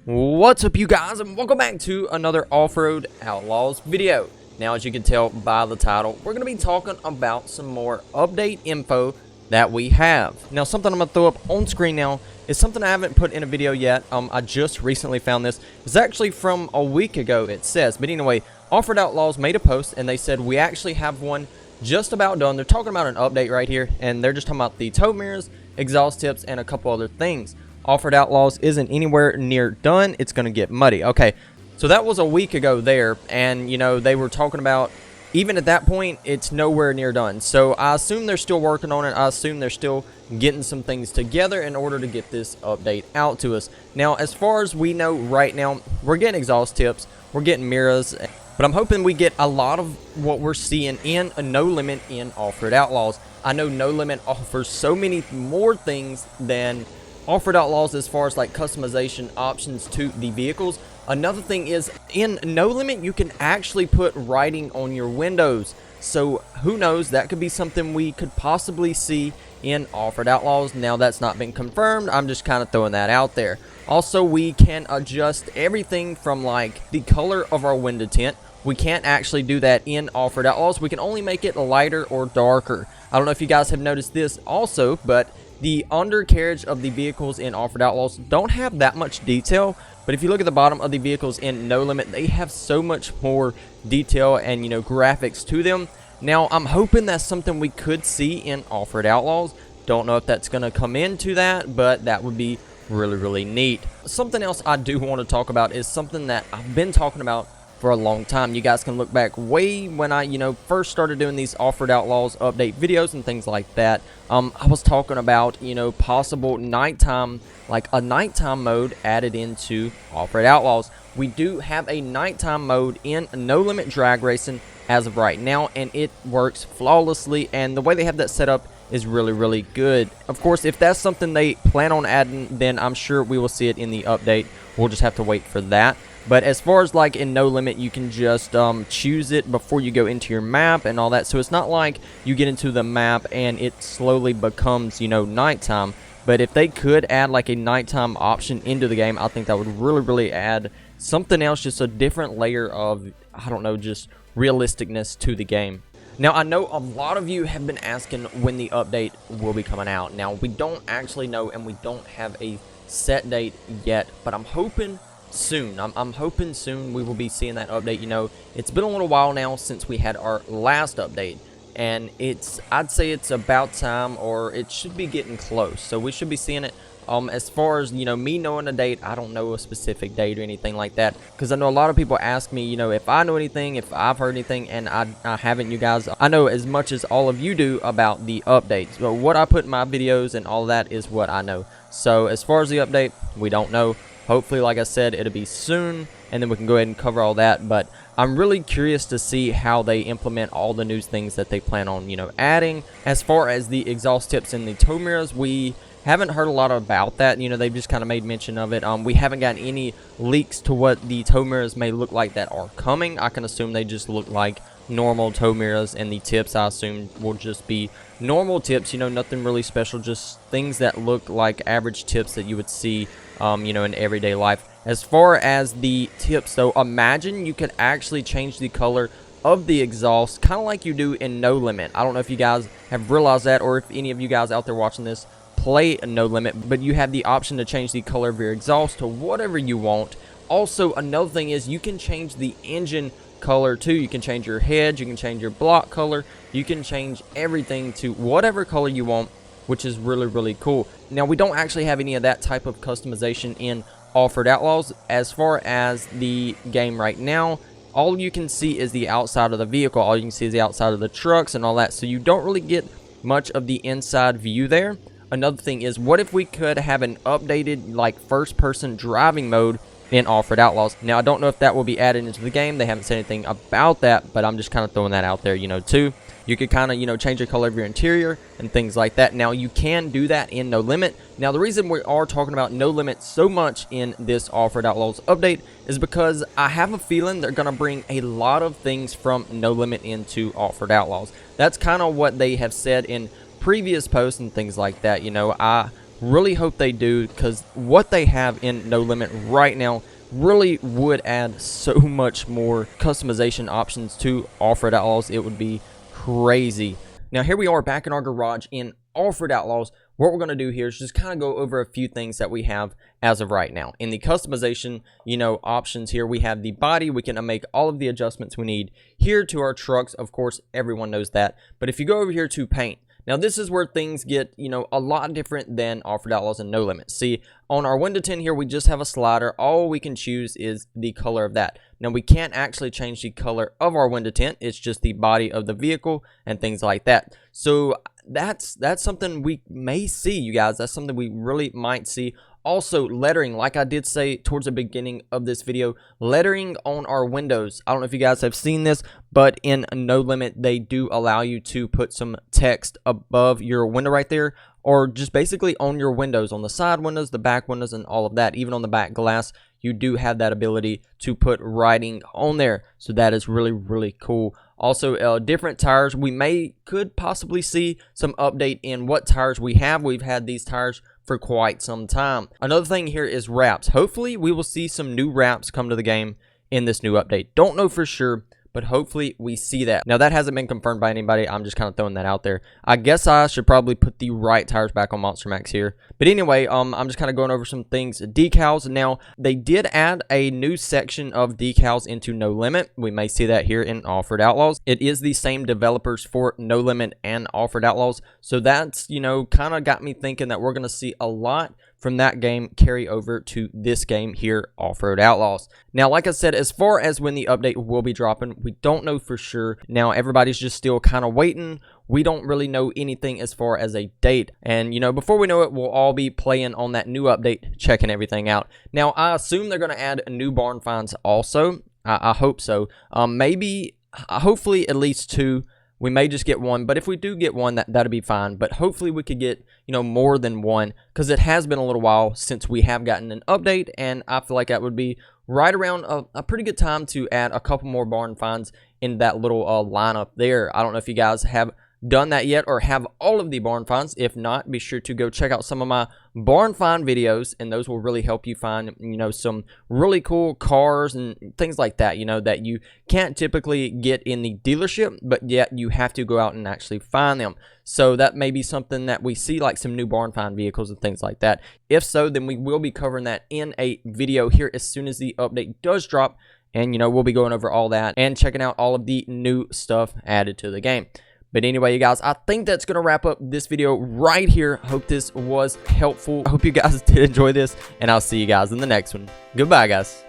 What's up, you guys, and welcome back to another Off-Road Outlaws video. Now, as you can tell by the title, we're going to be talking about some more update info that we have. Now, something I'm going to throw up on screen now is something I haven't put in a video yet. I just recently found this. It's actually from a week ago, it says. But anyway, Offroad Outlaws made a post, and they said we actually have one just about done. They're talking about an update right here, and they're just talking about the tow mirrors, exhaust tips, and a couple other things. Offroad Outlaws isn't anywhere near done. It's going to get muddy. Okay, so that was a week ago there, and, you know, they were talking about, even at that point, it's nowhere near done. So I assume they're still working on it. I assume they're still getting some things together in order to get this update out to us. Now, as far as we know right now, we're getting exhaust tips, we're getting mirrors, but I'm hoping we get a lot of what we're seeing in a No Limit in Offroad Outlaws. I know No Limit offers so many more things than Offroad Outlaws as far as like customization options to the vehicles. Another thing is, in No Limit, you can actually put writing on your windows. So who knows, that could be something we could possibly see in Offroad Outlaws. Now, that's not been confirmed. I'm just kind of throwing that out there. Also, we can adjust everything from like the color of our window tint. We can't actually do that in Offroad Outlaws. We can only make it lighter or darker. I don't know if you guys have noticed this also, but the undercarriage of the vehicles in Offroad Outlaws don't have that much detail, but if you look at the bottom of the vehicles in No Limit, they have so much more detail and, you know, graphics to them. Now, I'm hoping that's something we could see in Offroad Outlaws. Don't know if that's going to come into that, but that would be really, really neat. Something else I do want to talk about is something that I've been talking about for a long time. You guys can look back way when I, you know, first started doing these Offroad Outlaws update videos and things like that. I was talking about, you know, possible nighttime, like a nighttime mode added into Offroad Outlaws. We do have a nighttime mode in No Limit Drag Racing as of right now, and it works flawlessly, and the way they have that set up is really, really good. Of course, if that's something they plan on adding, then I'm sure we will see it in the update. We'll just have to wait for that. But as far as like in No Limit, you can just choose it before you go into your map and all that. So it's not like you get into the map and it slowly becomes, you know, nighttime. But if they could add like a nighttime option into the game, I think that would really, really add something else, just a different layer of, I don't know, just realisticness to the game. Now, I know a lot of you have been asking when the update will be coming out. Now, we don't actually know, and we don't have a set date yet, but I'm hoping soon. I'm hoping soon we will be seeing that update. You know, it's been a little while now since we had our last update, and I'd say it's about time, or it should be getting close. So we should be seeing it. As far as, you know, me knowing a date, I don't know a specific date or anything like that, because I know a lot of people ask me, you know, if I know anything, if I've heard anything, and I haven't. You guys, I know as much as all of you do about the updates. But what I put in my videos and all that is what I know. So as far as the update, we don't know. Hopefully, like I said, it'll be soon, and then we can go ahead and cover all that. But I'm really curious to see how they implement all the new things that they plan on, you know, adding. As far as the exhaust tips and the tow mirrors, we haven't heard a lot about that. You know, they've just kind of made mention of it. We haven't gotten any leaks to what the tow mirrors may look like that are coming. I can assume they just look like normal tow mirrors, and the tips, I assume, will just be normal tips, you know, nothing really special, just things that look like average tips that you would see, you know, in everyday life. As far as the tips, though, imagine you could actually change the color of the exhaust, kind of like you do in No Limit. I don't know if you guys have realized that, or if any of you guys out there watching this play No Limit, but you have the option to change the color of your exhaust to whatever you want. Also, another thing is you can change the engine color too. You can change your head, you can change your block color, you can change everything to whatever color you want, which is really, really cool. Now, we don't actually have any of that type of customization in Offroad Outlaws. As far as the game right now, all you can see is the outside of the vehicle. All you can see is the outside of the trucks and all that, so you don't really get much of the inside view there. Another thing is, what if we could have an updated like first-person driving mode in Offroad Outlaws? Now, I don't know if that will be added into the game. They haven't said anything about that, but I'm just kind of throwing that out there, you know, too. You could kind of, you know, change the color of your interior and things like that. Now, you can do that in No Limit. Now, the reason we are talking about No Limit so much in this Offroad Outlaws update is because I have a feeling they're going to bring a lot of things from No Limit into Offroad Outlaws. That's kind of what they have said in previous posts and things like that. You know, I Really hope they do, because what they have in No Limit right now really would add so much more customization options to Offroad Outlaws. It would be crazy. Now here we are back in our garage in Offroad Outlaws. What we're going to do here is just kind of go over a few things that we have as of right now. In the customization, options here, we have the body. We can make all of the adjustments we need here to our trucks. Of course, everyone knows that. But if you go over here to paint, now this is where things get, a lot different than Offroad Outlaws and No Limit. See, on our window tint here, we just have a slider. All we can choose is the color of that. Now we can't actually change the color of our window tint. It's just the body of the vehicle and things like that. So that's something we may see, you guys. That's something we really might see. Also, lettering, like I did say towards the beginning of this video, lettering on our windows. I don't know if you guys have seen this, but in No Limit, they do allow you to put some text above your window right there, or just basically on your windows, on the side windows, the back windows, and all of that. Even on the back glass, you do have that ability to put writing on there. So that is really, really cool. Also, different tires. We could possibly see some update in what tires we have. We've had these tires for quite some time. Another thing here is wraps. Hopefully, we will see some new wraps come to the game in this new update. Don't know for sure, but hopefully we see that. Now, that hasn't been confirmed by anybody. I'm just kind of throwing that out there. I guess I should probably put the right tires back on Monster Max here. But anyway, I'm just kind of going over some things. Decals. Now, they did add a new section of decals into No Limit. We may see that here in Offroad Outlaws. It is the same developers for No Limit and Offroad Outlaws. So that's, kind of got me thinking that we're going to see a lot from that game carry over to this game here, Offroad Outlaws. Now, like I said, as far as when the update will be dropping, we don't know for sure. Now, everybody's just still kind of waiting. We don't really know anything as far as a date. And, before we know it, we'll all be playing on that new update, checking everything out. Now, I assume they're going to add new barn finds also. I hope so. Hopefully at least 2. We may just get 1, but if we do get 1, that'll be fine. But hopefully we could get, more than 1, because it has been a little while since we have gotten an update, and I feel like that would be right around a pretty good time to add a couple more barn finds in that little lineup there. I don't know if you guys have done that yet or have all of the barn finds. If not, be sure to go check out some of my barn find videos, and those will really help you find some really cool cars and things like that, that you can't typically get in the dealership, but yet you have to go out and actually find them. So that may be something that we see, like some new barn find vehicles and things like that. If so, then we will be covering that in a video here as soon as the update does drop, and we'll be going over all that and checking out all of the new stuff added to the game. But anyway, you guys, I think that's going to wrap up this video right here. Hope this was helpful. I hope you guys did enjoy this, and I'll see you guys in the next one. Goodbye, guys.